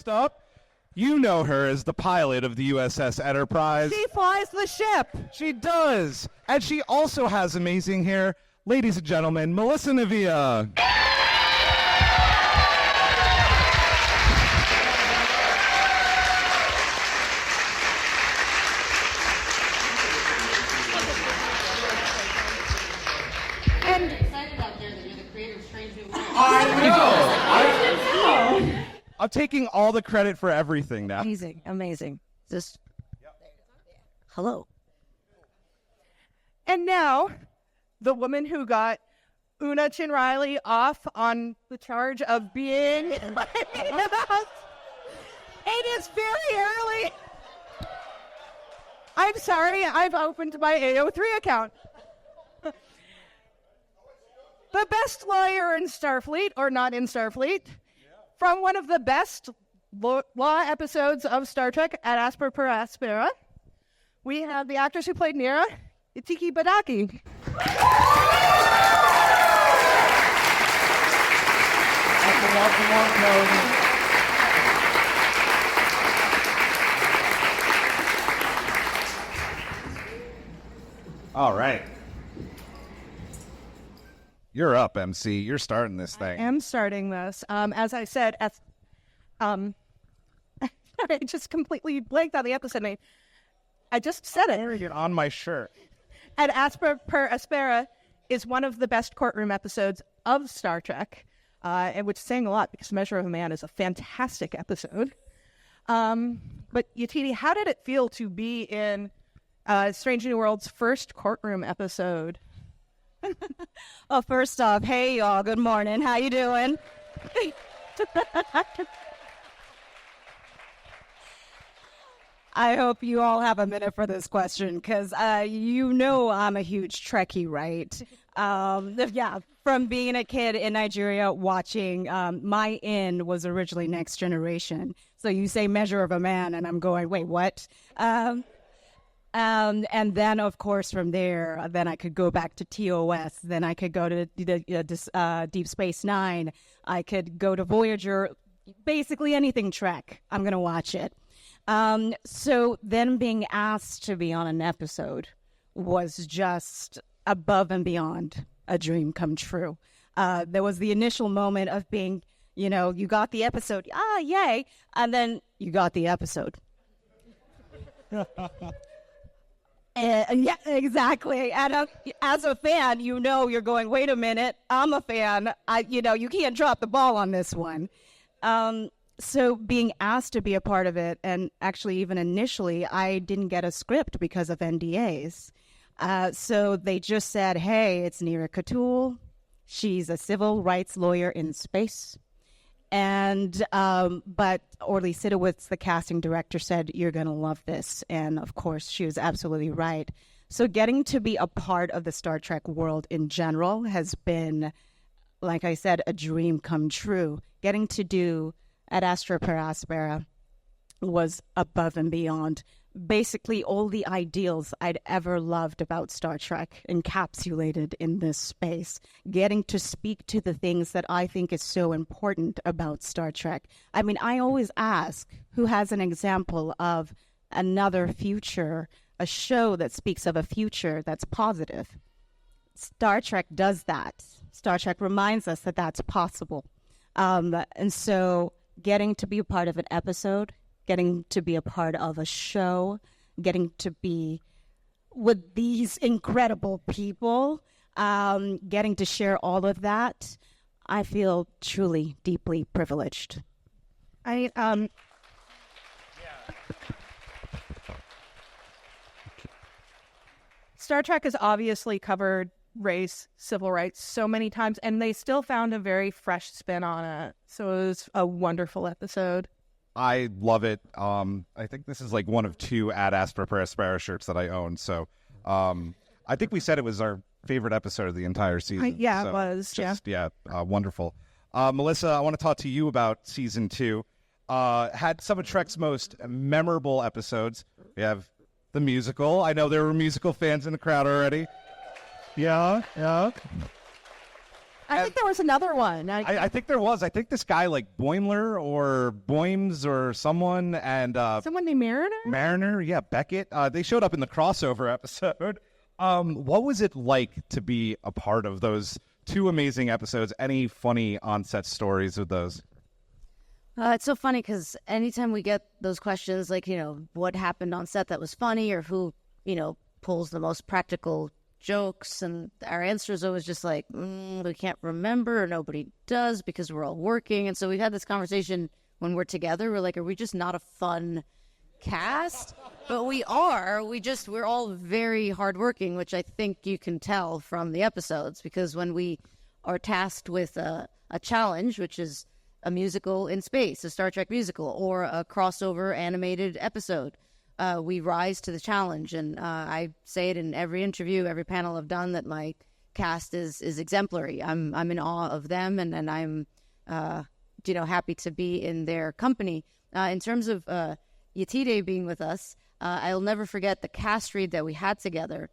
Next up, you know her as the pilot of the USS Enterprise. She flies the ship. She does. And she also has amazing hair. Ladies and gentlemen, Melissa Navia. And Excited out there that you're the creator of Strange New Worlds. I know. I'm taking all the credit for everything now. amazing. Just hello. And now, the woman who got Una Chin-Riley off on the charge of being in the house. It is very early. I'm sorry, I've opened my AO3 account. The best lawyer in Starfleet, or not in Starfleet, from one of the best law episodes of Star Trek at Astra Per Aspera, we have the actress who played Neera, Yetide Badaki. All right. You're up, MC. You're starting this thing. I am starting this. As I said, I just completely blanked on the episode name. I just said it. Get on my shirt. And Astra Per Aspera is one of the best courtroom episodes of Star Trek, and which is saying a lot because Measure of a Man is a fantastic episode. But Yetide, how did it feel to be in Strange New Worlds' first courtroom episode? Well, first off, hey y'all, good morning. How you doing? I hope you all have a minute for this question because you know I'm a huge Trekkie, right? Yeah, from being a kid in Nigeria watching, my in was originally Next Generation. So you say Measure of a Man, and I'm going, wait, what? And then, of course, from there, then I could go back to TOS. Then I could go to Deep Space Nine. I could go to Voyager. Basically anything Trek, I'm going to watch it. So then being asked to be on an episode was just above and beyond a dream come true. There was the initial moment of being, you got the episode. Yay. And then you got the episode. Yeah, exactly. And as a fan, you're going, wait a minute, I'm a fan. You can't drop the ball on this one. So being asked to be a part of it, and actually even initially, I didn't get a script because of NDAs. So they just said, hey, it's Neera Ketoul. She's a civil rights lawyer in space. And but Orly Sidowitz, the casting director, said, you're going to love this. And of course, she was absolutely right. So getting to be a part of the Star Trek world in general has been, like I said, a dream come true. Getting to do at Astra Per Aspera was above and beyond. Basically, all the ideals I'd ever loved about Star Trek encapsulated in this space. Getting to speak to the things that I think is so important about Star Trek. I mean, I always ask, who has an example of another future, a show that speaks of a future that's positive? Star Trek does that. Star Trek reminds us that that's possible. And so getting to be a part of an episode, getting to be a part of a show, getting to be with these incredible people, getting to share all of that, I feel truly, deeply privileged. Star Trek has obviously covered race, civil rights so many times, and they still found a very fresh spin on it. So it was a wonderful episode. I love it. I think this is like one of 2 at Astra Per Aspera shirts that I own. So I think we said it was our favorite episode of the entire season. It was. Wonderful. Melissa, I want to talk to you about season 2. Had some of Trek's most memorable episodes. We have the musical. I know there were musical fans in the crowd already. Yeah. I think there was another one. I think there was. I think this guy like Boimler or Boims or someone and Someone named Mariner? Mariner, yeah, Beckett. They showed up in the crossover episode. What was it like to be a part of those two amazing episodes? Any funny on-set stories with those? It's so funny because anytime we get those questions, like, what happened on set that was funny or who, pulls the most practical jokes, and our answer is always just like, we can't remember or nobody does because we're all working. And so we've had this conversation when we're together. We're like, are we just not a fun cast? But we are. We're all very hardworking, which I think you can tell from the episodes, because when we are tasked with a challenge, which is a musical in space, a Star Trek musical, or a crossover animated episode, we rise to the challenge. And I say it in every interview, every panel I've done, that my cast is exemplary. I'm in awe of them, and I'm happy to be in their company. In terms of Yetide being with us, I'll never forget the cast read that we had together,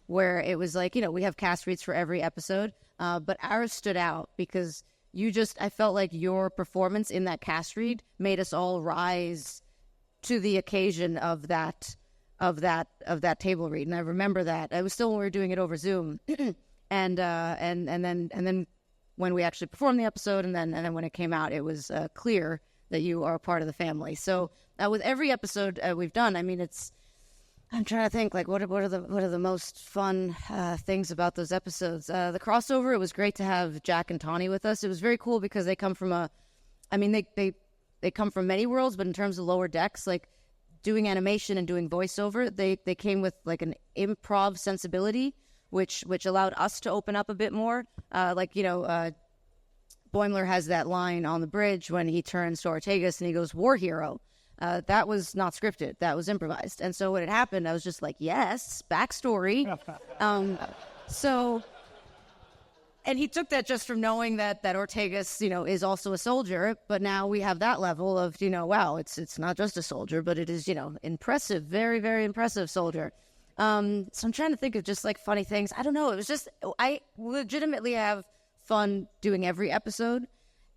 where it was like, we have cast reads for every episode, but ours stood out because I felt like your performance in that cast read made us all rise to the occasion of that table read. And I remember that. It was still when we were doing it over Zoom. and then when we actually performed the episode, and then when it came out, it was clear that you are a part of the family. So with every episode we've done, I mean, I'm trying to think, like, what are the most fun things about those episodes? The crossover, it was great to have Jack and Tawny with us. It was very cool because they come from they come from many worlds, but in terms of Lower Decks, like doing animation and doing voiceover, they came with like an improv sensibility, which allowed us to open up a bit more. Boimler has that line on the bridge when he turns to Ortegas and he goes, "War hero." That was not scripted. That was improvised. And so when it happened, I was just like, yes, backstory. And he took that just from knowing that Ortegas, is also a soldier. But now we have that level of, wow, it's not just a soldier, but it is, impressive, very, very impressive soldier. So I'm trying to think of just like funny things. I don't know. It was just, I legitimately have fun doing every episode.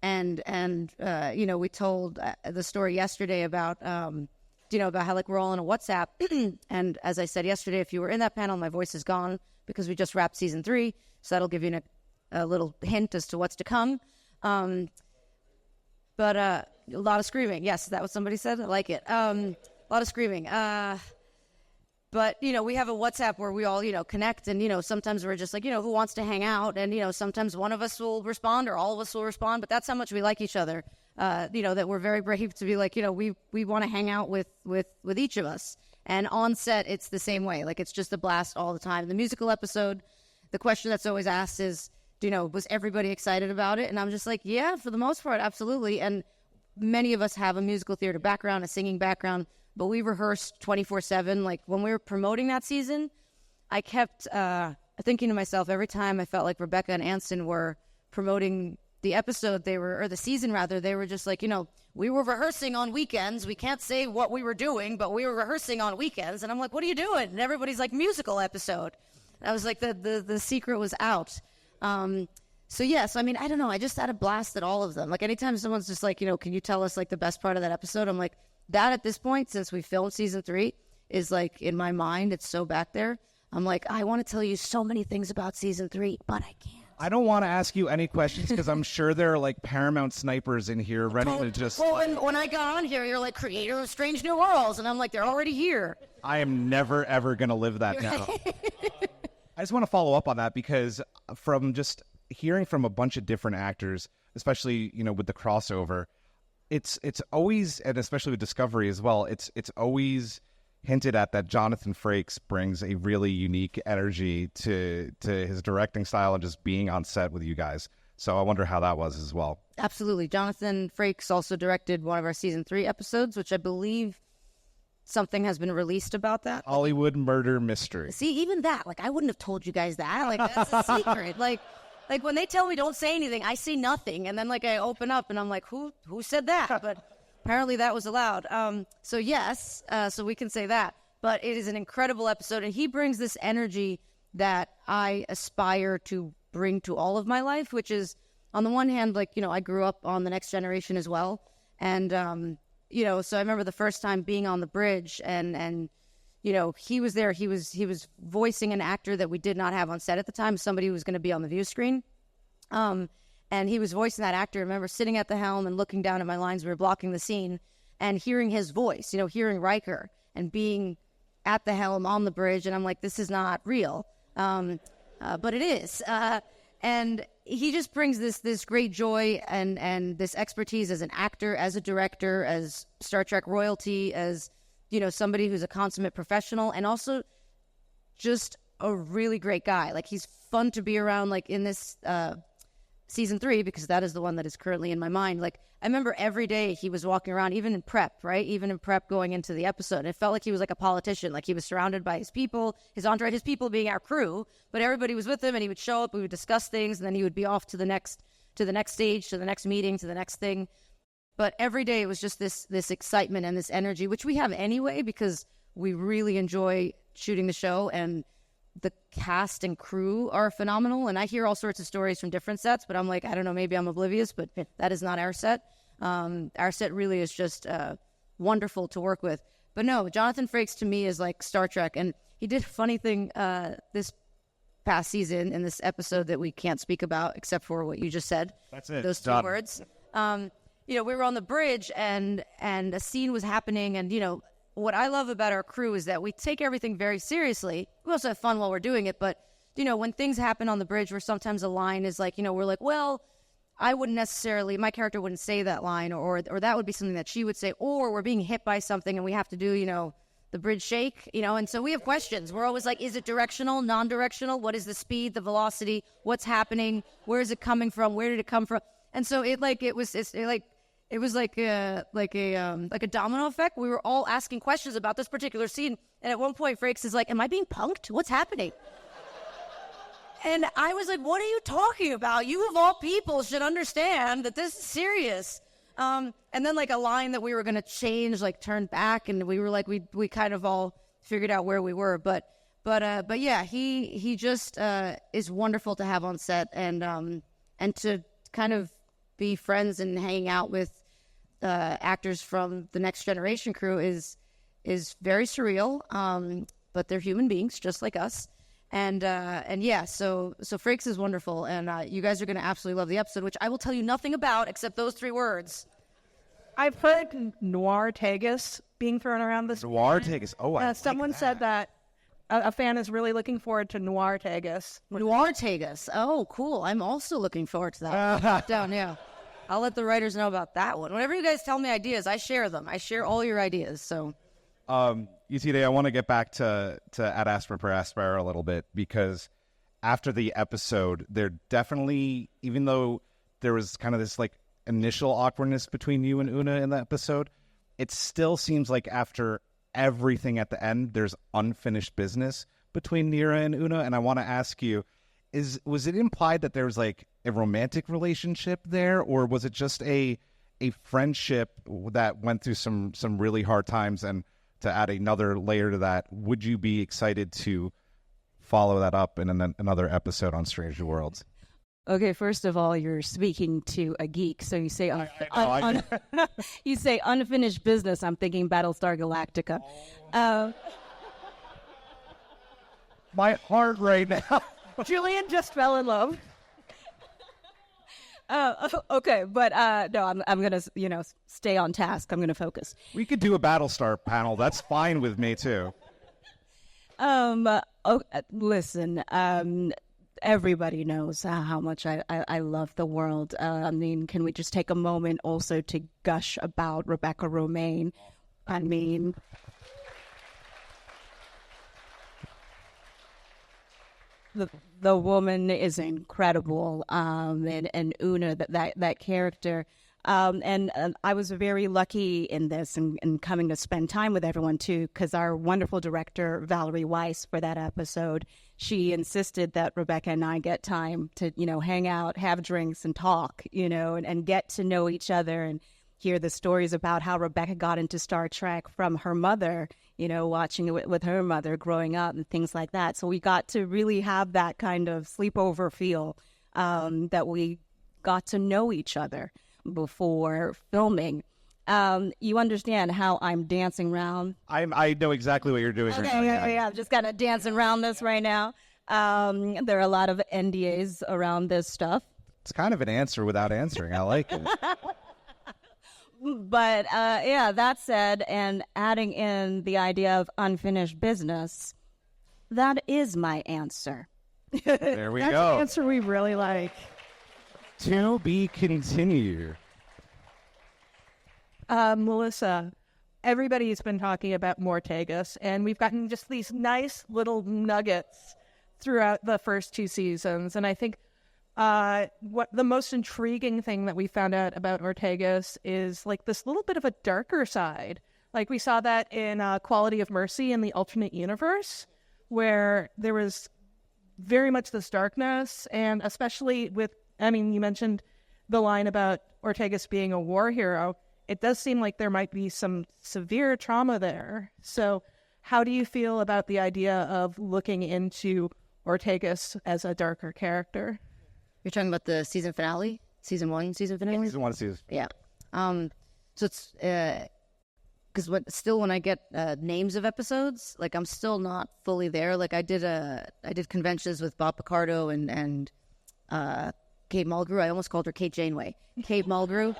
And we told the story yesterday about how like we're all in a WhatsApp. And as I said yesterday, if you were in that panel, my voice is gone because we just wrapped season 3. So that'll give you a little hint as to what's to come. But a lot of screaming. Yes, is that what somebody said? I like it. A lot of screaming. But, we have a WhatsApp where we all, connect. And, sometimes we're just like, who wants to hang out? And, sometimes one of us will respond or all of us will respond. But that's how much we like each other, that we're very brave to be like, we want to hang out with each of us. And on set, it's the same way. Like, it's just a blast all the time. The musical episode, the question that's always asked is, was everybody excited about it? And I'm just like, yeah, for the most part, absolutely. And many of us have a musical theater background, a singing background. But we rehearsed 24/7. Like when we were promoting that season, I kept thinking to myself every time I felt like Rebecca and Anston were promoting the episode, or the season rather, they were just like, we were rehearsing on weekends. We can't say what we were doing, but we were rehearsing on weekends. And I'm like, what are you doing? And everybody's like, musical episode. And I was like, the secret was out. So yes, I mean, I don't know. I just had a blast at all of them. Like anytime someone's just like, can you tell us like the best part of that episode? I'm like, that at this point, since we filmed season 3, is like in my mind, it's so back there. I'm like, I want to tell you so many things about season 3, but I can't. I don't want to ask you any questions because I'm sure there are like Paramount snipers in here ready to just. Well, when I got on here, you're like creator of Strange New Worlds, and I'm like, they're already here. I am never ever gonna live that down. I just want to follow up on that because from just hearing from a bunch of different actors, especially with the crossover, it's always, and especially with Discovery as well, it's always hinted at that Jonathan Frakes brings a really unique energy to his directing style and just being on set with you guys. So I wonder how that was as well. Absolutely. Jonathan Frakes also directed one of our season 3 episodes, which I believe something has been released about that. Hollywood Murder Mystery. See, even that, like I wouldn't have told you guys that. Like that's a secret. Like when they tell me don't say anything, I say nothing. And then like I open up and I'm like, who said that? But apparently that was allowed. So yes, so we can say that. But it is an incredible episode. And he brings this energy that I aspire to bring to all of my life, which is on the one hand, like, I grew up on The Next Generation as well. And, so I remember the first time being on the bridge and he was there. He was voicing an actor that we did not have on set at the time, somebody who was going to be on the view screen. And he was voicing that actor. I remember sitting at the helm and looking down at my lines. We were blocking the scene and hearing his voice, hearing Riker and being at the helm on the bridge. And I'm like, this is not real. But it is. And he just brings this great joy and this expertise as an actor, as a director, as Star Trek royalty, as, somebody who's a consummate professional, and also just a really great guy. Like, he's fun to be around, like, in this season 3, because that is the one that is currently in my mind. Like, I remember every day he was walking around, even in prep, right? Even in prep going into the episode. It felt like he was like a politician, like he was surrounded by his people, his entourage, his people being our crew, but everybody was with him, and he would show up, we would discuss things, and then he would be off to the next stage, to the next meeting, to the next thing. But every day it was just this excitement and this energy, which we have anyway, because we really enjoy shooting the show, and the cast and crew are phenomenal. And I hear all sorts of stories from different sets, but I'm like, I don't know, maybe I'm oblivious, but that is not our set. Our set really is just wonderful to work with. But no, Jonathan Frakes to me is like Star Trek. And he did a funny thing this past season in this episode that we can't speak about except for what you just said. That's it. Those 2 words. We were on the bridge and a scene was happening, and what I love about our crew is that we take everything very seriously. We also have fun while we're doing it, but when things happen on the bridge where sometimes a line is like, we're like, well, I wouldn't necessarily, my character wouldn't say that line, or that would be something that she would say, or we're being hit by something and we have to do, the bridge shake, and so we have questions. We're always like, is it directional, non-directional? What is the speed, the velocity? What's happening? Where is it coming from? Where did it come from? And so it was like a domino effect. We were all asking questions about this particular scene. And at one point, Frakes is like, am I being punked? What's happening? And I was like, what are you talking about? You of all people should understand that this is serious. And then like a line that we were going to change, like turned back. And we were like, we kind of all figured out where we were. But yeah, he just is wonderful to have on set, and to kind of be friends and hang out with actors from the Next Generation crew is very surreal. But they're human beings just like us, and yeah. So Frakes is wonderful, and you guys are going to absolutely love the episode, which I will tell you nothing about except those 3 words. I've heard Ortegas being thrown around this. Ortegas. Oh, someone said that a fan is really looking forward to Ortegas. Ortegas. Oh, cool. I'm also looking forward to that. Down, yeah. I'll let the writers know about that one. Whenever you guys tell me ideas, I share them. I share all your ideas. So, Yetide, I want to get back to Astra Per Aspera a little bit, because after the episode, there definitely, even though there was kind of this like initial awkwardness between you and Una in the episode, it still seems like after everything at the end, there's unfinished business between Neera and Una. And I want to ask you, was it implied that there was like a romantic relationship there, or was it just a friendship that went through some really hard times? And to add another layer to that, would you be excited to follow that up in another episode on Strange New Worlds? Okay, first of all, you're speaking to a geek, so you say you say unfinished business. I'm thinking Battlestar Galactica. My heart right now. Julian just fell in love. Okay, but no, I'm gonna stay on task. I'm gonna focus. We could do a Battlestar panel. That's fine with me too. Listen. Everybody knows how much I love the world. I mean, can we just take a moment also to gush about Rebecca Romijn? I mean, the woman is incredible, and Una, that character. And I was very lucky in this and coming to spend time with everyone too, because our wonderful director, Valerie Weiss, for that episode, she insisted that Rebecca and I get time to, hang out, have drinks and talk, and get to know each other. hear the stories about how Rebecca got into Star Trek from her mother, watching it with her mother growing up and things like that. So we got to really have that kind of sleepover feel, that we got to know each other before filming. You understand how I'm dancing around? I know exactly what you're doing. Okay, yeah, I'm just kind of dancing around this right now. There are a lot of NDAs around this stuff. It's kind of an answer without answering. I like it. But that said, and adding in the idea of unfinished business, that is my answer. There we That's go. an answer we really like. To be continued. Melissa, everybody's been talking about Ortegas, and we've gotten just these nice little nuggets throughout the first 2 seasons. And I think what the most intriguing thing that we found out about Ortegas is like this little bit of a darker side. Like we saw that in Quality of Mercy in the alternate universe, where there was very much this darkness, and especially with, you mentioned the line about Ortegas being a war hero. It does seem like there might be some severe trauma there. So how do you feel about the idea of looking into Ortegas as a darker character? You're talking about the season finale? Season 1 season finale? Season 1 season. Yeah. So it's... because when I get names of episodes, like I'm still not fully there. Like I did conventions with Bob Picardo and Kate Mulgrew. I almost called her Kate Janeway. Kate Mulgrew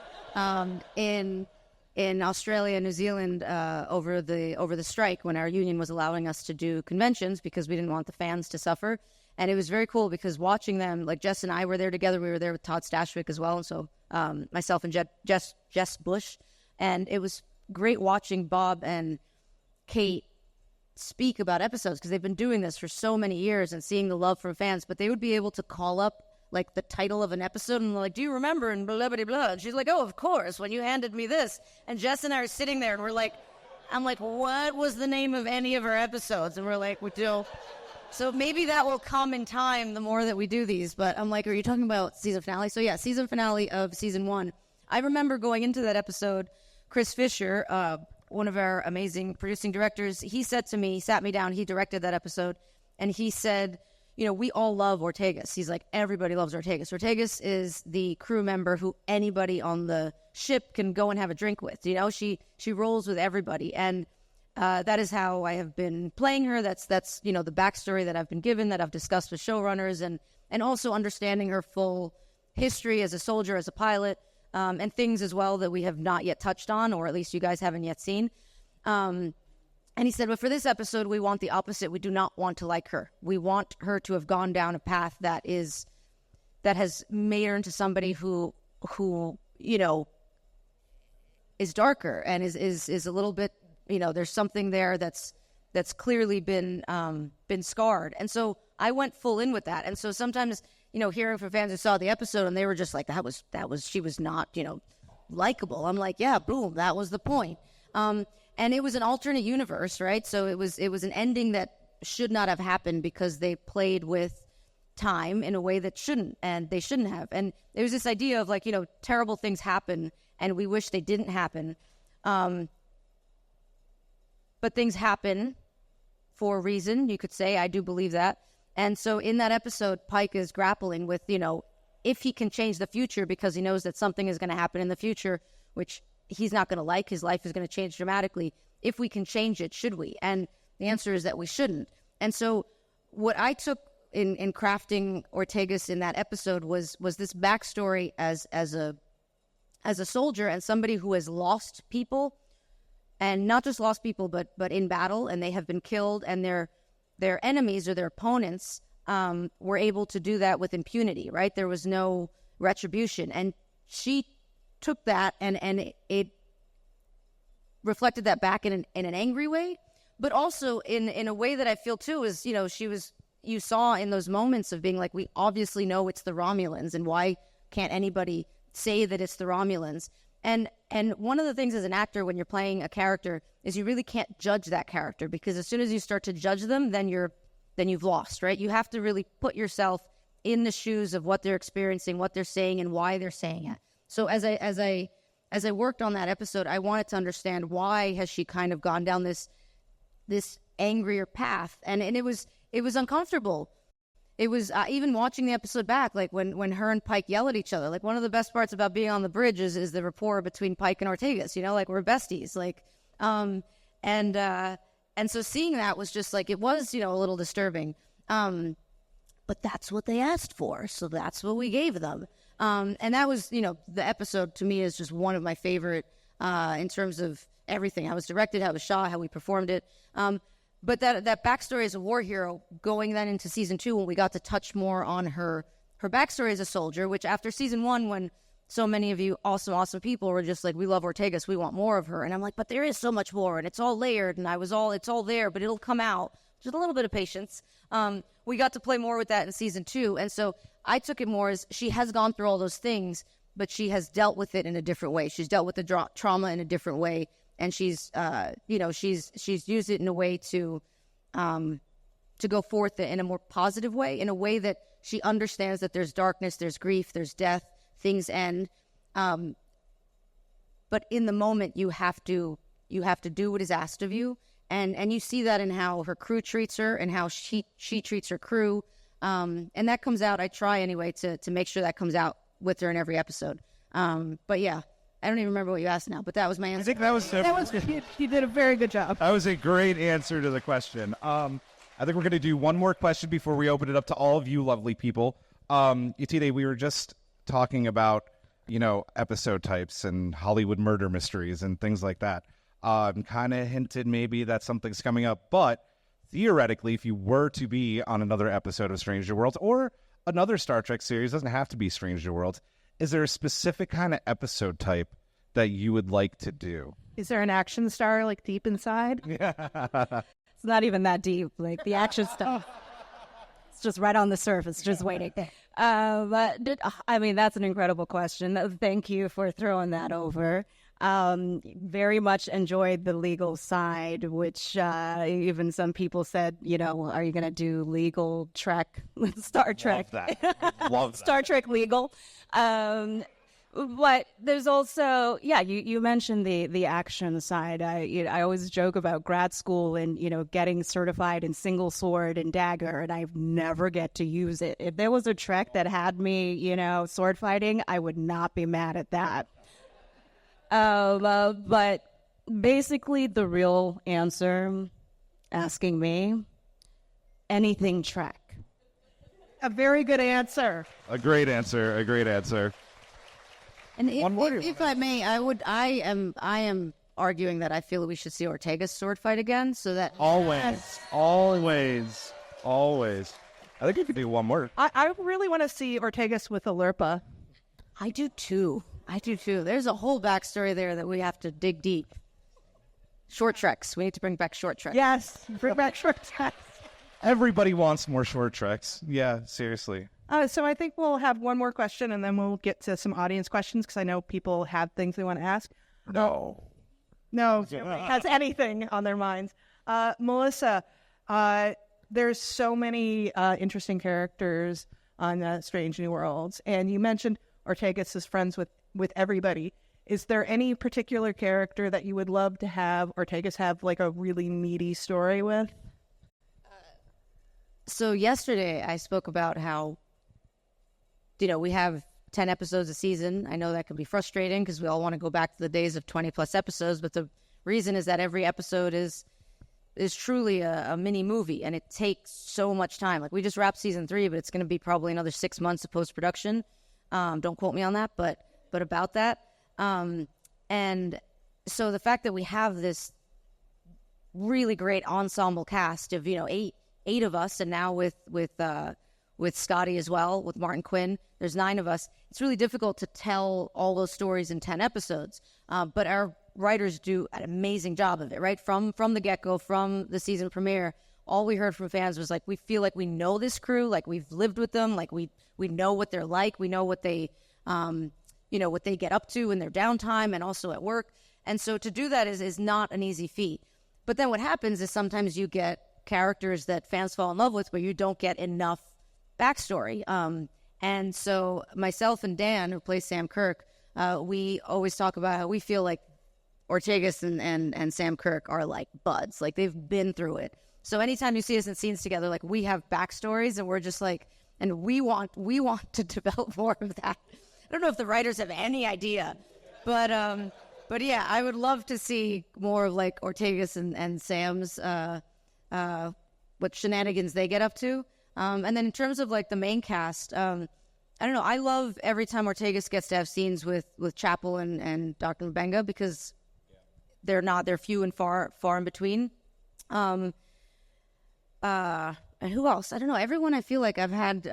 in Australia and New Zealand over the strike when our union was allowing us to do conventions because we didn't want the fans to suffer. And it was very cool because watching them, like Jess and I were there together. We were there with Todd Stashwick as well, and so myself and Jess Bush, and it was great watching Bob and Kate speak about episodes because they've been doing this for so many years and seeing the love from fans. But they would be able to call up like the title of an episode and like, do you remember? And blah, blah, blah. And she's like, oh, of course, when you handed me this. And Jess and I are sitting there and we're like, I'm like, what was the name of any of our episodes? And we're like, we do. So maybe that will come in time the more that we do these. But I'm like, are you talking about season finale? So yeah, season finale of season 1. I remember going into that episode, Chris Fisher, one of our amazing producing directors, he said to me, he sat me down, he directed that episode, and he said, we all love Ortegas. He's like, everybody loves Ortegas. Ortegas is the crew member who anybody on the ship can go and have a drink with. She rolls with everybody, and that is how I have been playing her. That's the backstory that I've been given, that I've discussed with showrunners, and also understanding her full history as a soldier, as a pilot, and things as well that we have not yet touched on, or at least you guys haven't yet seen. And he said, but for this episode, we want the opposite. We do not want to like her. We want her to have gone down a path that has made her into somebody who is darker and is a little bit, there's something there that's clearly been scarred. And so I went full in with that. And so sometimes, hearing from fans who saw the episode and they were just like, she was not, likable. I'm like, yeah, boom, that was the point. And it was an alternate universe, right? So it was an ending that should not have happened because they played with time in a way that they shouldn't have. And there was this idea of like, terrible things happen and we wish they didn't happen. But things happen for a reason, you could say. I do believe that. And so in that episode, Pike is grappling with, if he can change the future because he knows that something is going to happen in the future, which he's not going to like, his life is going to change dramatically. If we can change it, should we? And the answer is that we shouldn't. And so what I took in crafting Ortegas in that episode was this backstory as a soldier and somebody who has lost people, and not just lost people, but in battle, and they have been killed, and their enemies or their opponents were able to do that with impunity, right? There was no retribution. And she took that and it reflected that back in an angry way, but also in a way that I feel too is, you saw in those moments of being like, we obviously know it's the Romulans, and why can't anybody say that it's the Romulans? And one of the things as an actor when you're playing a character is you really can't judge that character, because as soon as you start to judge them, then you've lost, right? You have to really put yourself in the shoes of what they're experiencing, what they're saying, and why they're saying it. So as I as I worked on that episode, I wanted to understand why has she kind of gone down this angrier path, and it was uncomfortable. It was even watching the episode back, like when her and Pike yell at each other. Like, one of the best parts about being on the bridge is the rapport between Pike and Ortegas. You know, like, we're besties. Like, and so seeing that was just like, it was, you know, a little disturbing. But that's what they asked for, so that's what we gave them. And that was, you know, the episode to me is just one of my favorite in terms of everything. How it was directed, how it was shot, how we performed it. But that backstory as a war hero, going then into season 2, when we got to touch more on her backstory as a soldier, which after season 1, when so many of you awesome people were just like, we love Ortegas, we want more of her. And I'm like, but there is so much more, and it's all layered, and it's all there, but it'll come out. Just a little bit of patience. We got to play more with that in season 2. And so I took it more as she has gone through all those things, but she has dealt with it in a different way. She's dealt with the trauma in a different way. And she's, she's used it in a way to go forth in a more positive way, in a way that she understands that there's darkness, there's grief, there's death, things end. But in the moment, you have to do what is asked of you. And you see that in how her crew treats her and how she treats her crew. And that comes out, I try anyway, to make sure that comes out with her in every episode. But yeah, I don't even remember what you asked now, but that was my answer. I think that was you did a very good job. That was a great answer to the question. I think we're going to do one more question before we open it up to all of you lovely people. Yetide, we were just talking about, you know, episode types and Hollywood murder mysteries and things like that. Kind of hinted maybe that something's coming up, but theoretically, if you were to be on another episode of Strange New Worlds or another Star Trek series, doesn't have to be Strange New Worlds, is there a specific kind of episode type that you would like to do? Is there an action star like deep inside? It's not even that deep. Like, the action stuff, it's just right on the surface, just waiting. I mean, that's an incredible question. Thank you for throwing that over. Very much enjoyed the legal side, which even some people said, you know, are you going to do legal Trek, Star Trek? Love that. Love that. Star Trek legal. But there's also, yeah, you mentioned the action side. I always joke about grad school and, you know, getting certified in single sword and dagger, and I never get to use it. If there was a Trek that had me, you know, sword fighting, I would not be mad at that. But basically the real answer, asking me, anything Trek. A very good answer. A great answer. A great answer. And if I may, I am arguing that I feel that we should see Ortega's sword fight again, so that Always. I think we could do one more. I really want to see Ortegas with a Lurpa. I do too. There's a whole backstory there that we have to dig deep. Short treks. We need to bring back short treks. Yes, bring back short treks. Everybody wants more short treks. Yeah, seriously. So I think we'll have one more question, and then we'll get to some audience questions, because I know people have things they want to ask. No. Nobody has anything on their minds. Melissa, there's so many interesting characters on Strange New Worlds, and you mentioned Ortegas is friends with everybody. Is there any particular character that you would love to have Ortegas have like a really meaty story with? So yesterday I spoke about how, you know, we have 10 episodes a season. I know that can be frustrating because we all want to go back to the days of 20 plus episodes, but the reason is that every episode is truly a mini movie, and it takes so much time. Like, we just wrapped season 3, but it's going to be probably another 6 months of post-production. Don't quote me on that, but about that. And so the fact that we have this really great ensemble cast of, you know, eight of us, and now with Scotty as well, with Martin Quinn, there's 9 of us. It's really difficult to tell all those stories in 10 episodes. But our writers do an amazing job of it, right? From the get-go, from the season premiere, all we heard from fans was like, we feel like we know this crew, like we've lived with them, like we know what they're like, we know what they, what they get up to in their downtime and also at work. And so to do that is not an easy feat. But then what happens is sometimes you get characters that fans fall in love with, but you don't get enough backstory. And so myself and Dan, who plays Sam Kirk, we always talk about how we feel like Ortegas and Sam Kirk are like buds, like they've been through it. So anytime you see us in scenes together, like we have backstories, and we're just like, and we want to develop more of that. I don't know if the writers have any idea, but yeah, I would love to see more of like Ortegas and Sam's what shenanigans they get up to. And then in terms of like the main cast, I don't know. I love every time Ortegas gets to have scenes with Chapel and Dr. Mbenga, because they're few and far in between. And who else? I don't know. Everyone I feel like I've had.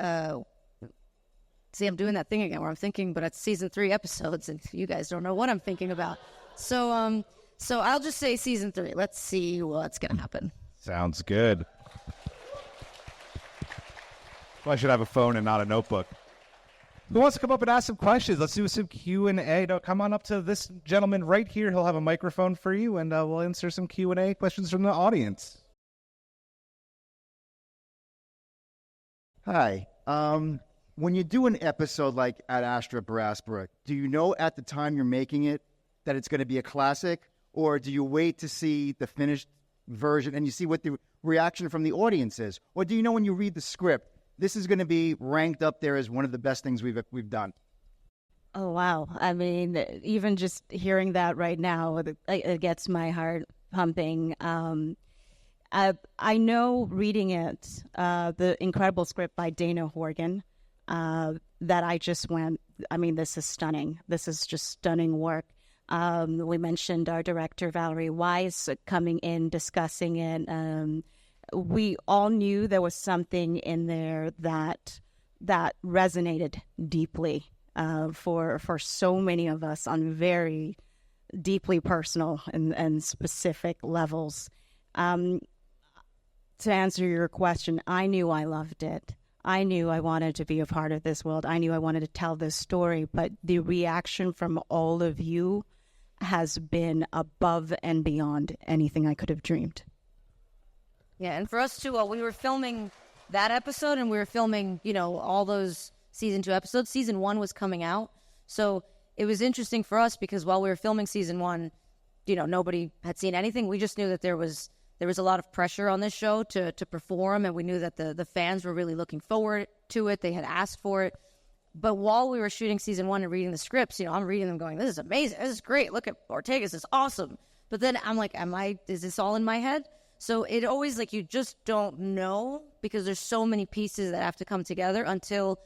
See, I'm doing that thing again where I'm thinking, but it's season 3 episodes, and you guys don't know what I'm thinking about. So I'll just say season 3. Let's see what's gonna happen. Sounds good. Well, I should have a phone and not a notebook. Who wants to come up and ask some questions? Let's do some Q&A. No, come on up to this gentleman right here. He'll have a microphone for you, and we'll answer some Q&A questions from the audience. Hi. When you do an episode like at Astra Per Aspera, do you know at the time you're making it that it's going to be a classic, or do you wait to see the finished version and you see what the reaction from the audience is? Or do you know when you read the script, this is going to be ranked up there as one of the best things we've done? Oh, wow. I mean, even just hearing that right now, it gets my heart pumping. I know reading it, the incredible script by Dana Horgan, that I just went, I mean, this is stunning. This is just stunning work. We mentioned our director, Valerie Weiss, coming in, discussing it. We all knew there was something in there that resonated deeply for so many of us on very deeply personal and specific levels. To answer your question, I knew I loved it. I knew I wanted to be a part of this world. I knew I wanted to tell this story, but the reaction from all of you has been above and beyond anything I could have dreamed. Yeah, and for us too, we were filming that episode, and we were filming, all those season 2 episodes. Season 1 was coming out, so it was interesting for us because while we were filming season 1, nobody had seen anything. We just knew that there was a lot of pressure on this show to perform, and we knew that the fans were really looking forward to it. They had asked for it. But while we were shooting season 1 and reading the scripts, I'm reading them going, this is amazing. This is great. Look at Ortegas. This is awesome. But then I'm like, is this all in my head? So it always, you just don't know because there's so many pieces that have to come together until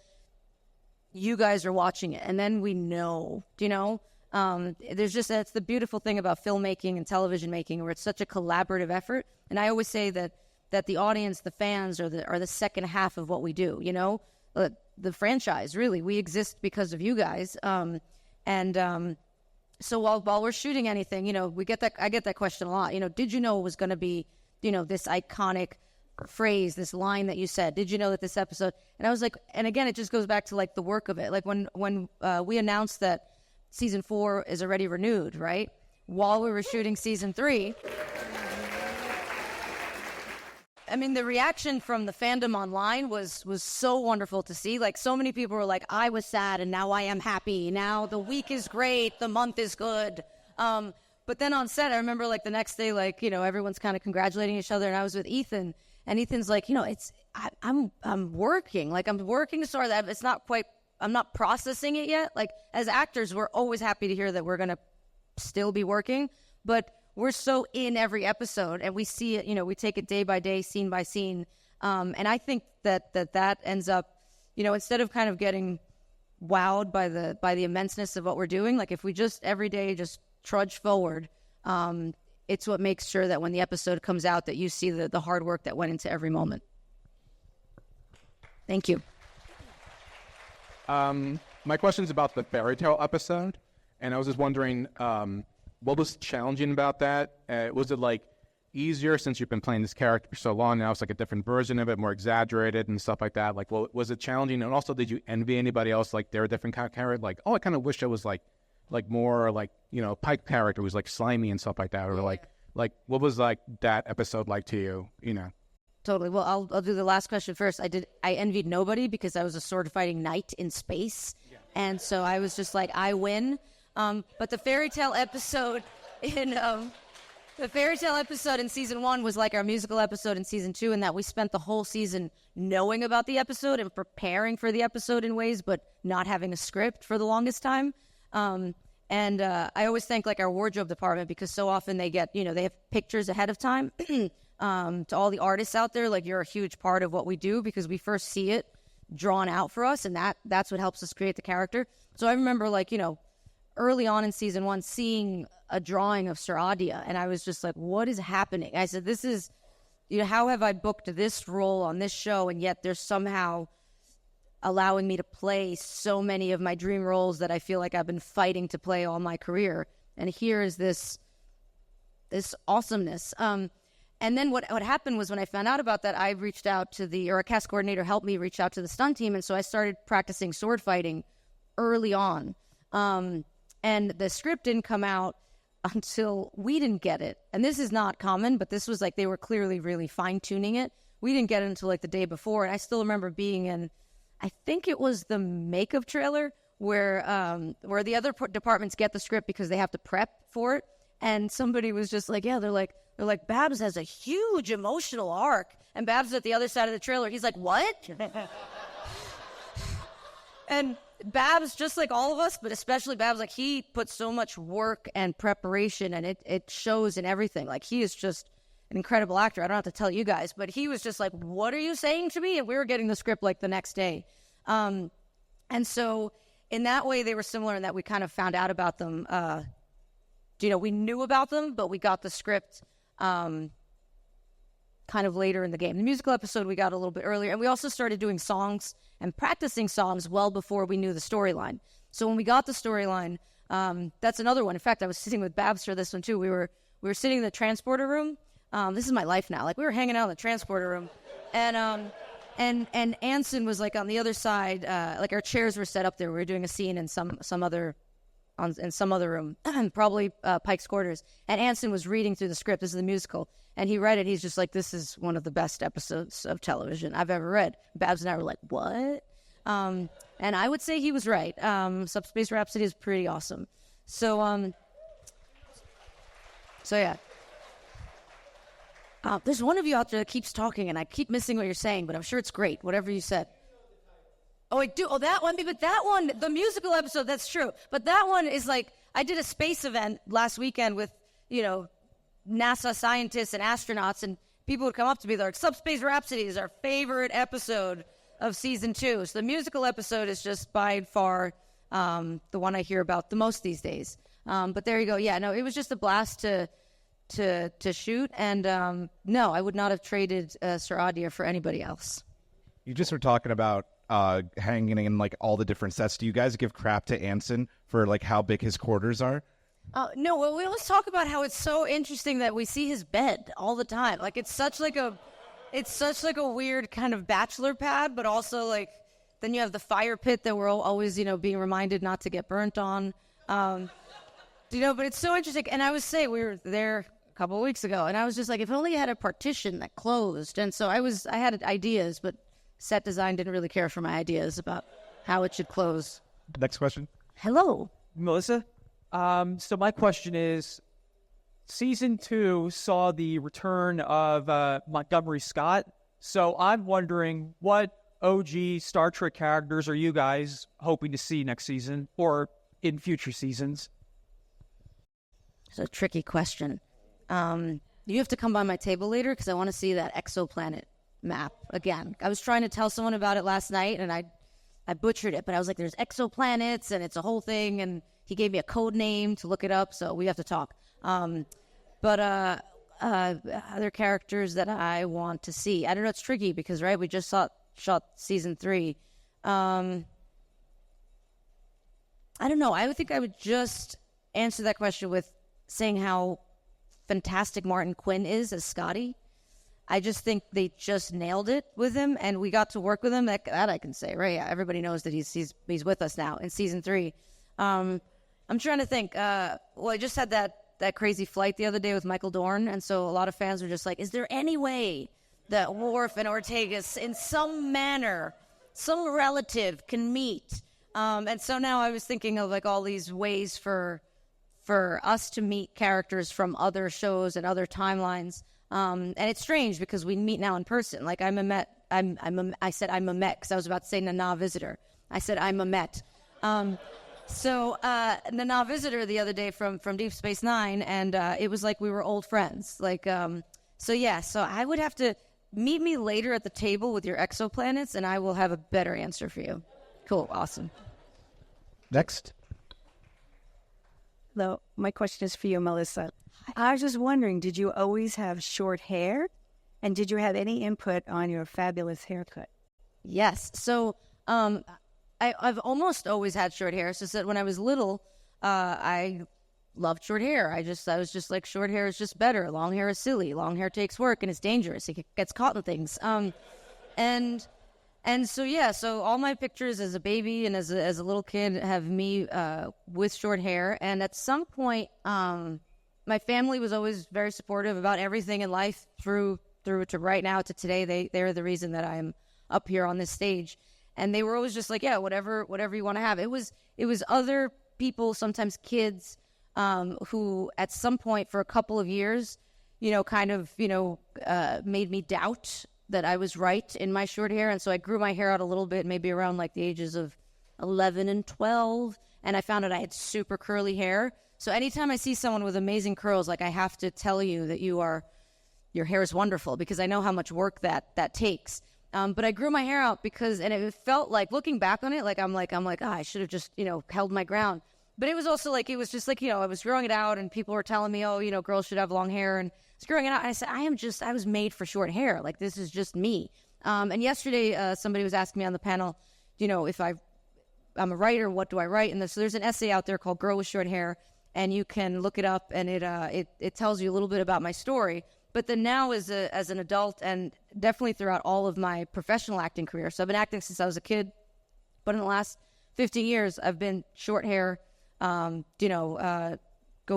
you guys are watching it. And then we know, that's the beautiful thing about filmmaking and television making, where it's such a collaborative effort. And I always say that the audience, the fans are the second half of what we do, the franchise, really. We exist because of you guys. So while we're shooting anything, I get that question a lot. Did you know it was going to be, this iconic phrase, this line that you said? Did you know that this episode? And I was like, and again, it just goes back to the work of it. When we announced that season 4 is already renewed, right? While we were shooting season 3. I mean, the reaction from the fandom online was so wonderful to see. So many people were like, I was sad and now I am happy. Now the week is great. The month is good. But then on set, I remember the next day, everyone's kind of congratulating each other. And I was with Ethan, and Ethan's like, I'm working. I'm working so hard that it's not quite, I'm not processing it yet. As actors, we're always happy to hear that we're going to still be working, but we're so in every episode, and we see it, we take it day by day, scene by scene. And I think that ends up, instead of kind of getting wowed by the immenseness of what we're doing, if we just every day just trudge forward, it's what makes sure that when the episode comes out that you see the hard work that went into every moment. Thank you. My question's about the fairy tale episode, and I was just wondering, what was challenging about that? Was it easier since you've been playing this character for so long? Now it's a different version of it, more exaggerated and stuff like that. Was it challenging? And also, did you envy anybody else? They're a different kind of character. I kind of wish I was more Pike character was slimy and stuff like that, or what was that episode like to you? Totally. Well, I'll do the last question first. I envied nobody because I was a sword fighting knight in space. Yeah. And so I was just like, I win. But the fairy tale episode in season 1 was like our musical episode in season 2, in that we spent the whole season knowing about the episode and preparing for the episode in ways, but not having a script for the longest time. And I always thank like our wardrobe department, because so often they get, they have pictures ahead of time. To all the artists out there, like, you're a huge part of what we do, because we first see it drawn out for us, and that's what helps us create the character. So I remember, like, early on in season 1, seeing a drawing of Sir Adia, and I was just like, what is happening? I said, this is, how have I booked this role on this show, and yet they're somehow allowing me to play so many of my dream roles that I feel like I've been fighting to play all my career. And here is this awesomeness. And then what happened was, when I found out about that, I reached out to a cast coordinator helped me reach out to the stunt team. And so I started practicing sword fighting early on. And the script didn't come out until we didn't get it. And this is not common, but this was like, they were clearly really fine tuning it. We didn't get it until like the day before. And I still remember being in, I think it was the makeup trailer where the other departments get the script because they have to prep for it. And somebody was just like, they're like, Babs has a huge emotional arc. And Babs is at the other side of the trailer. He's like, what? And Babs, just like all of us, but especially Babs, like, he put so much work and preparation, and it shows in everything. Like, he is just an incredible actor. I don't have to tell you guys, but he was just like, what are you saying to me? And we were getting the script like the next day. And so in that way, they were similar in that we kind of found out about them. We knew about them, but we got the script kind of later in the game. The musical episode we got a little bit earlier, and we also started doing songs and practicing songs well before we knew the storyline. So when we got the storyline, that's another one. In fact, I was sitting with Babs for this one too. We were sitting in the transporter room. This is my life now. Like, we were hanging out in the transporter room, and Anson was like on the other side. Like, our chairs were set up there. We were doing a scene in some other room, probably Pike's Quarters. And Anson was reading through the script. This is the musical, and he read it. He's just like, "This is one of the best episodes of television I've ever read." Babs and I were like, "What?" And I would say he was right. Subspace Rhapsody is pretty awesome. So yeah. There's one of you out there that keeps talking, and I keep missing what you're saying, but I'm sure it's great, whatever you said. Oh, I do. Oh, that one. But that one, the musical episode, that's true. But that one is like, I did a space event last weekend with, NASA scientists and astronauts, and people would come up to me, they're like, Subspace Rhapsody is our favorite episode of season 2. So the musical episode is just by far the one I hear about the most these days. But there you go. Yeah, no, it was just a blast to shoot, and no, I would not have traded Sir Adia for anybody else. You just were talking about hanging in like all the different sets. Do you guys give crap to Anson for like how big his quarters are? No, well, we always talk about how it's so interesting that we see his bed all the time. Like, it's such like a weird kind of bachelor pad, but also like, then you have the fire pit that we're always being reminded not to get burnt on. But it's so interesting. And I would say, we were there a couple of weeks ago, and I was just like, if only you had a partition that closed. And so I had ideas, but set design didn't really care for my ideas about how it should close. Next question. Hello. Melissa? So my question is, season 2 saw the return of Montgomery Scott. So I'm wondering, what OG Star Trek characters are you guys hoping to see next season or in future seasons? It's a tricky question. You have to come by my table later because I want to see that exoplanet map again. I was trying to tell someone about it last night, and I butchered it, but I was like, there's exoplanets, and it's a whole thing, and he gave me a code name to look it up, so we have to talk. But other characters that I want to see. I don't know, it's tricky because, right, we just shot season 3. I don't know. I would think I would just answer that question with saying how fantastic Martin Quinn is as Scotty. I just think they just nailed it with him, and we got to work with him. That I can say, right? Yeah, everybody knows that he's with us now in season 3. I'm trying to think. I just had that crazy flight the other day with Michael Dorn, and so a lot of fans were just like, is there any way that Worf and Ortegas, in some manner, some relative can meet And so now I was thinking of like all these ways for us to meet characters from other shows and other timelines. And it's strange because we meet now in person. Like I said I'm a Met because I was about to say Nana Visitor. I said I'm a Met. So Nana Visitor the other day from Deep Space Nine, and it was like we were old friends. Like so I would have to meet me later at the table with your exoplanets, and I will have a better answer for you. Cool, awesome. Next. Hello, my question is for you, Melissa. I was just wondering, did you always have short hair? And did you have any input on your fabulous haircut? Yes. So I've almost always had short hair. So that when I was little, I loved short hair. I was just like, short hair is just better. Long hair is silly. Long hair takes work and it's dangerous. It gets caught in things. And so all my pictures as a baby and as a little kid have me with short hair. And at some point, my family was always very supportive about everything in life through to right now to today. They're the reason that I'm up here on this stage. And they were always just like, yeah, whatever you want to have. It was other people, sometimes kids, who at some point for a couple of years, made me doubt that I was right in my short hair. And so I grew my hair out a little bit, maybe around like the ages of 11 and 12. And I found out I had super curly hair. So anytime I see someone with amazing curls, like I have to tell you that your hair is wonderful, because I know how much work that takes. But I grew my hair out and it felt like, looking back on it, I'm like, I should have just, held my ground. But it was also like, I was growing it out and people were telling me, oh, girls should have long hair, and I was growing it out. And I said, I was made for short hair. Like, this is just me. And yesterday, somebody was asking me on the panel, if I'm a writer, what do I write? And so there's an essay out there called Girl with Short Hair, and you can look it up, and it tells you a little bit about my story. But then now as an adult, and definitely throughout all of my professional acting career, so I've been acting since I was a kid, but in the last 15 years, I've been short hair, go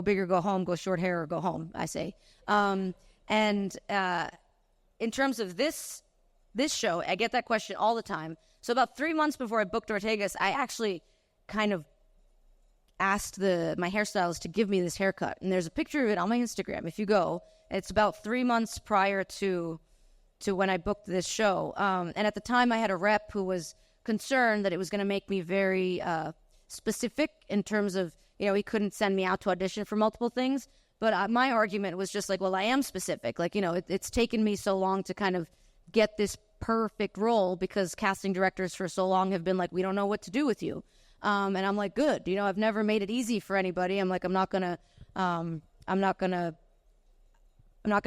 big or go home, go short hair or go home, I say. In terms of this show, I get that question all the time. So about 3 months before I booked Ortegas, I actually kind of asked my hairstylist to give me this haircut. And there's a picture of it on my Instagram. If you go, it's about 3 months prior to when I booked this show. And at the time, I had a rep who was concerned that it was going to make me very specific in terms of, he couldn't send me out to audition for multiple things. But my argument was just like, well, I am specific. Like, it's taken me so long to kind of get this perfect role because casting directors for so long have been like, we don't know what to do with you. And I'm like, good. I've never made it easy for anybody. I'm like, I'm not gonna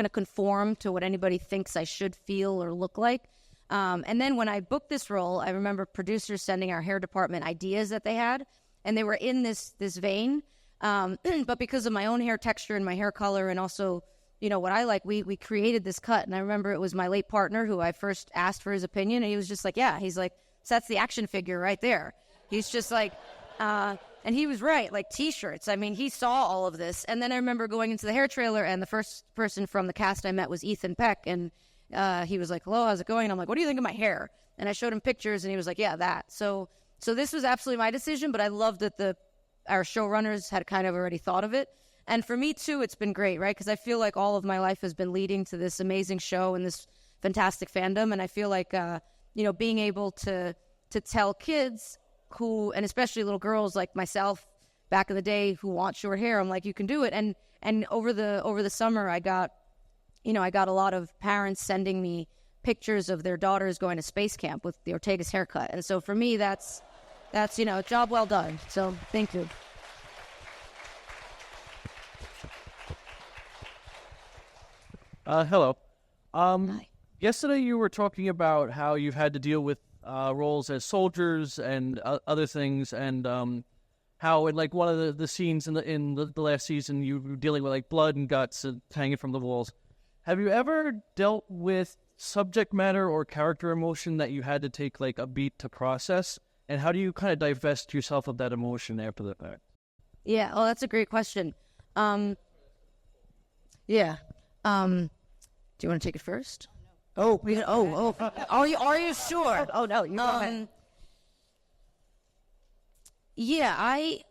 conform to what anybody thinks I should feel or look like. And then when I booked this role, I remember producers sending our hair department ideas that they had, and they were in this vein. But because of my own hair texture and my hair color, and also, what I like, we created this cut. And I remember it was my late partner who I first asked for his opinion, and he was just like, yeah, he's like, so that's the action figure right there. He's just like, and he was right, like T-shirts. I mean, he saw all of this. And then I remember going into the hair trailer, and the first person from the cast I met was Ethan Peck. And he was like, hello, how's it going? And I'm like, what do you think of my hair? And I showed him pictures, and he was like, yeah, that. So this was absolutely my decision, but I love that our showrunners had kind of already thought of it. And for me, too, it's been great, right? Because I feel like all of my life has been leading to this amazing show and this fantastic fandom. And I feel like, being able to tell kids who, and especially little girls like myself back in the day who want short hair, I'm like, you can do it. And over the summer, I got a lot of parents sending me pictures of their daughters going to space camp with the Ortegas haircut. And so for me, that's job well done. So thank you. Hello. Hi. Yesterday you were talking about how you've had to deal with roles as soldiers and other things, and how in like one of the scenes in the last season you were dealing with like blood and guts hanging from the walls. Have you ever dealt with subject matter or character emotion that you had to take like a beat to process? And how do you kind of divest yourself of that emotion after the fact? Yeah, oh, that's a great question. Do you want to take it first? Oh, Are you sure? oh no, you go ahead. Yeah, I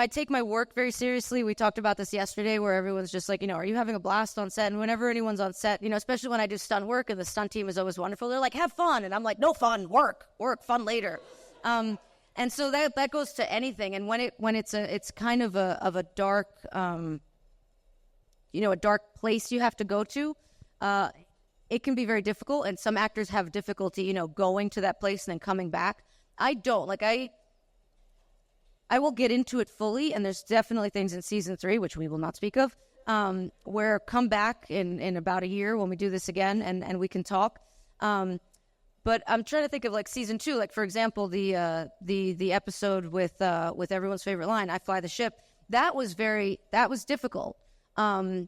take my work very seriously. We talked about this yesterday where everyone's just like, are you having a blast on set? And whenever anyone's on set, especially when I do stunt work and the stunt team is always wonderful, they're like, have fun. And I'm like, no fun, work, fun later. And so that goes to anything. And when it's kind of a dark, a dark place you have to go to, it can be very difficult. And some actors have difficulty, going to that place and then coming back. I don't. I will get into it fully, and there's definitely things in season 3, which we will not speak of, where come back in about a year when we do this again, and we can talk. But I'm trying to think of season 2, for example, the episode with everyone's favorite line, "I fly the ship." That was difficult, because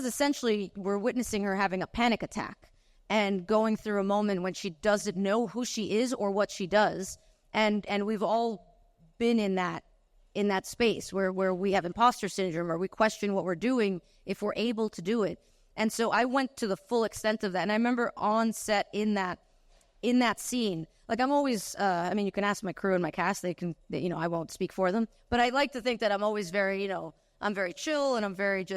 essentially we're witnessing her having a panic attack and going through a moment when she doesn't know who she is or what she does. And we've all been in that space where we have imposter syndrome or we question what we're doing if we're able to do it. And so I went to the full extent of that. And I remember on set in that scene, I'm always, you can ask my crew and my cast, they can, I won't speak for them, but I like to think that I'm always very, I'm very chill and I'm very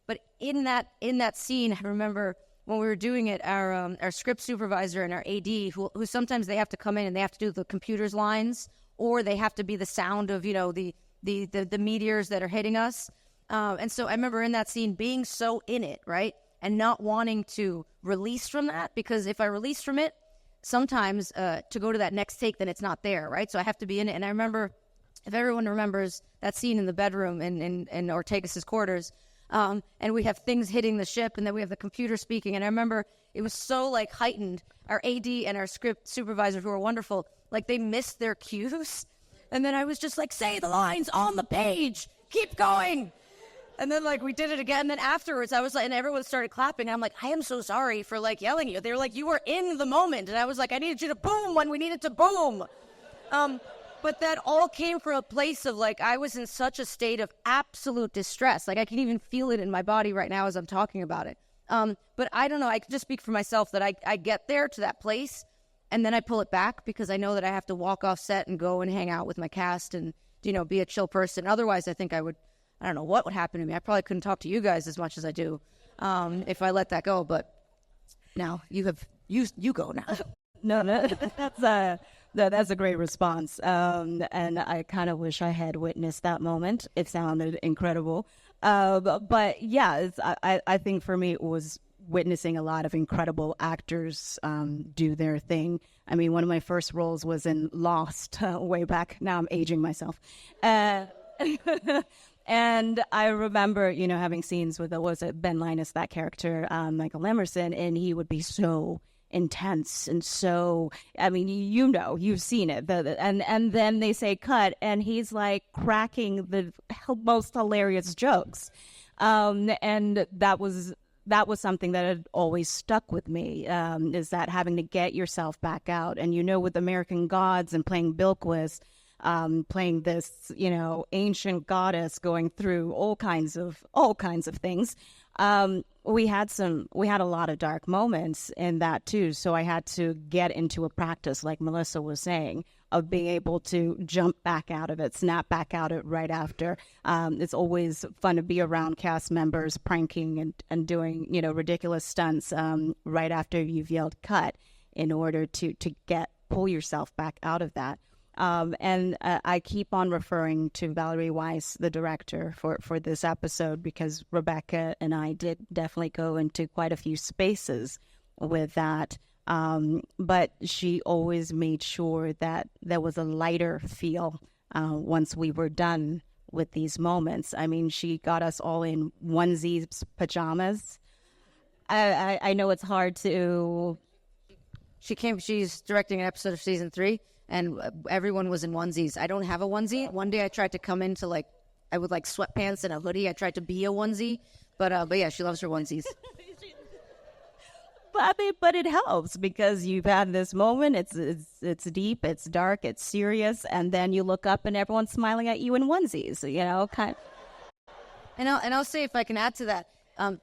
but in that scene, I remember when we were doing it, our script supervisor and our AD, who sometimes they have to come in and they have to do the computer's lines, or they have to be the sound of the meteors that are hitting us. And so I remember in that scene being so in it, right, and not wanting to release from that, because if I release from it, sometimes to go to that next take, then it's not there, right? So I have to be in it. And I remember, if everyone remembers that scene in the bedroom in Ortegas' quarters. And we have things hitting the ship, and then we have the computer speaking. And I remember it was so heightened. Our AD and our script supervisor, who were wonderful, they missed their cues. And then I was just say the lines on the page, keep going. And then we did it again. And then afterwards I was and everyone started clapping. And I'm I am so sorry for yelling at you. They were you were in the moment. And I was I needed you to boom when we needed to boom. But that all came from a place of I was in such a state of absolute distress. I can even feel it in my body right now as I'm talking about it. But I don't know. I can just speak for myself that I get there to that place and then I pull it back because I know that I have to walk off set and go and hang out with my cast and, be a chill person. Otherwise, I think I don't know what would happen to me. I probably couldn't talk to you guys as much as I do if I let that go. But now you go now. No, that's a great response. And I kind of wish I had witnessed that moment. It sounded incredible. But yeah, I think for me it was witnessing a lot of incredible actors do their thing. I mean, one of my first roles was in Lost way back. Now I'm aging myself. And I remember, having scenes with, Ben Linus, that character, Michael Emerson, and he would be so intense and so, you've seen it, and then they say cut and he's cracking the most hilarious jokes, and that was something that had always stuck with me, is that having to get yourself back out. And with American Gods and playing Bilquis, playing this ancient goddess going through all kinds of things, we had a lot of dark moments in that too. So I had to get into a practice, like Melissa was saying, of being able to jump back out of it, snap back out of it right after. It's always fun to be around cast members pranking and doing, ridiculous stunts right after you've yelled cut, in order to pull yourself back out of that. And I keep on referring to Valerie Weiss, the director, for this episode, because Rebecca and I did definitely go into quite a few spaces with that. But she always made sure that there was a lighter feel once we were done with these moments. I mean, she got us all in onesies, pajamas. I know it's hard to... She's directing an episode of season 3. And everyone was in onesies. I don't have a onesie. One day I tried to come into I would sweatpants and a hoodie. I tried to be a onesie, but yeah, she loves her onesies. But it helps because you've had this moment. It's deep, it's dark, it's serious, and then you look up and everyone's smiling at you in onesies. Kind of. And I'll say, if I can add to that,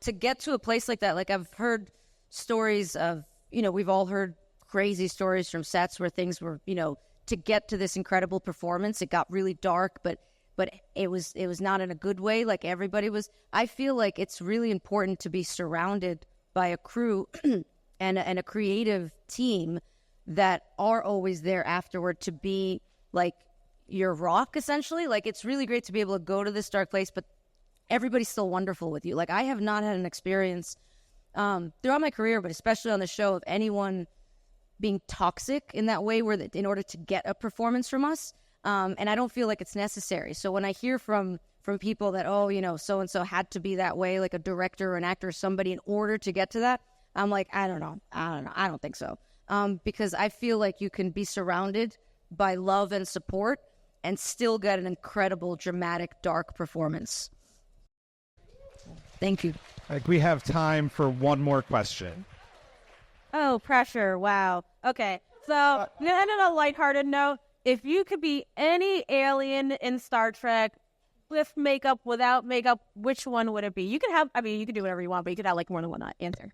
to get to a place like that, I've heard stories of, we've all heard crazy stories from sets where things were, to get to this incredible performance. It got really dark, but it was not in a good way. Like everybody was. I feel like it's really important to be surrounded by a crew and a creative team that are always there afterward to be like your rock, essentially. Like it's really great to be able to go to this dark place, but everybody's still wonderful with you. Like I have not had an experience throughout my career, but especially on the show, of anyone being toxic in that way, where in order to get a performance from us. And I don't feel like it's necessary. So when I hear from people that, oh, you know, so-and-so had to be that way, like a director or an actor or somebody, in order to get to that, I'm like, I don't know. I don't think so. Because I feel like you can be surrounded by love and support and still get an incredible, dramatic, dark performance. Thank you. I think we have time for one more question. Oh, pressure. Wow. Okay. So, on a lighthearted note, if you could be any alien in Star Trek with makeup, without makeup, which one would it be? You can have, I mean, you can do whatever you want, but you could have like more than one answer.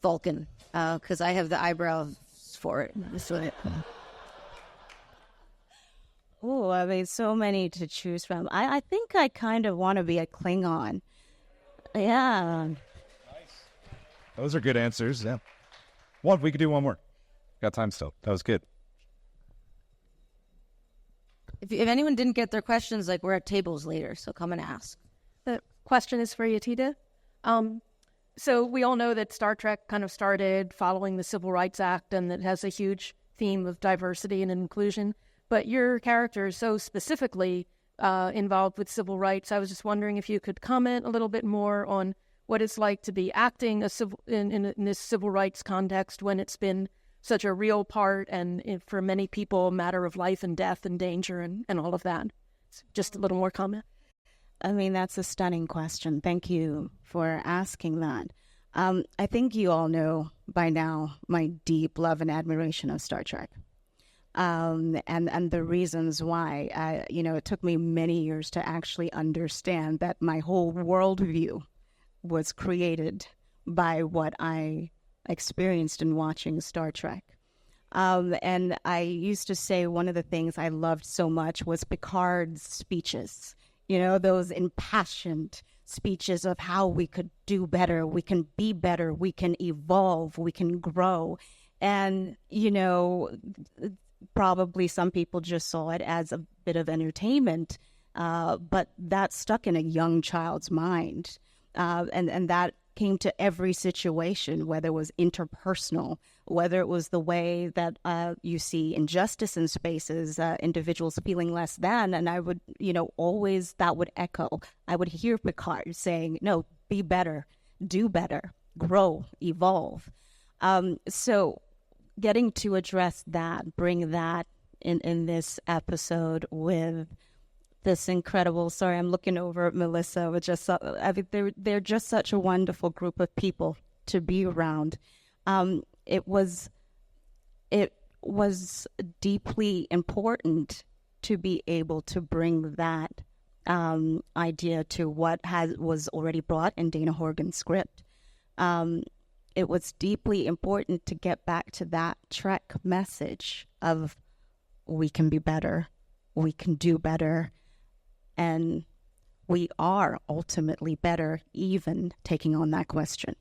Vulcan, because I have the eyebrows for it. Oh, I mean, so many to choose from. I think I kind of want to be a Klingon. Yeah. Those are good answers. Yeah. We could do one more. Got time still. That was good. If anyone didn't get their questions, like, we're at tables later, so come and ask. The question is for Yetide. So we all know that Star Trek kind of started following the Civil Rights Act, and it has a huge theme of diversity and inclusion. But your character is so specifically involved with civil rights. I was just wondering if you could comment a little bit more on what it's like to be acting in this civil rights context when it's been such a real part, and for many people, a matter of life and death and danger and all of that. Just a little more comment. I mean, that's a stunning question. Thank you for asking that. I think you all know by now my deep love and admiration of Star Trek. And the reasons why. It took me many years to actually understand that my whole worldview was created by what I experienced in watching Star Trek. And I used to say one of the things I loved so much was Picard's speeches, those impassioned speeches of how we could do better, we can be better, we can evolve, we can grow. And, probably some people just saw it as a bit of entertainment, but that stuck in a young child's mind. And that came to every situation, whether it was interpersonal, whether it was the way that you see injustice in spaces, individuals feeling less than. And I would, always that would echo. I would hear Picard saying, no, be better, do better, grow, evolve. So getting to address that, bring that in this episode with this incredible, sorry, I'm looking over at Melissa, with just, they're just such a wonderful group of people to be around. It was deeply important to be able to bring that idea to what was already brought in Dana Horgan's script. It was deeply important to get back to that Trek message of we can be better, we can do better, and we are ultimately better even taking on that question.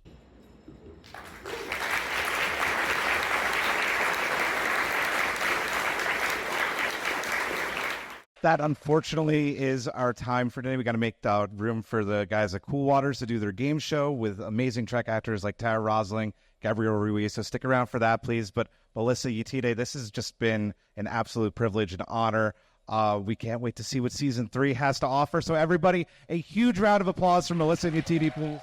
That, unfortunately, is our time for today. We got to make room for the guys at Cool Waters to do their game show with amazing Trek actors like Tara Rosling, Gabrielle Ruiz. So stick around for that, please. But Melissa Yetide, this has just been an absolute privilege and honor. We can't wait to see what Season 3 has to offer. So everybody, a huge round of applause for Melissa Yetide, please.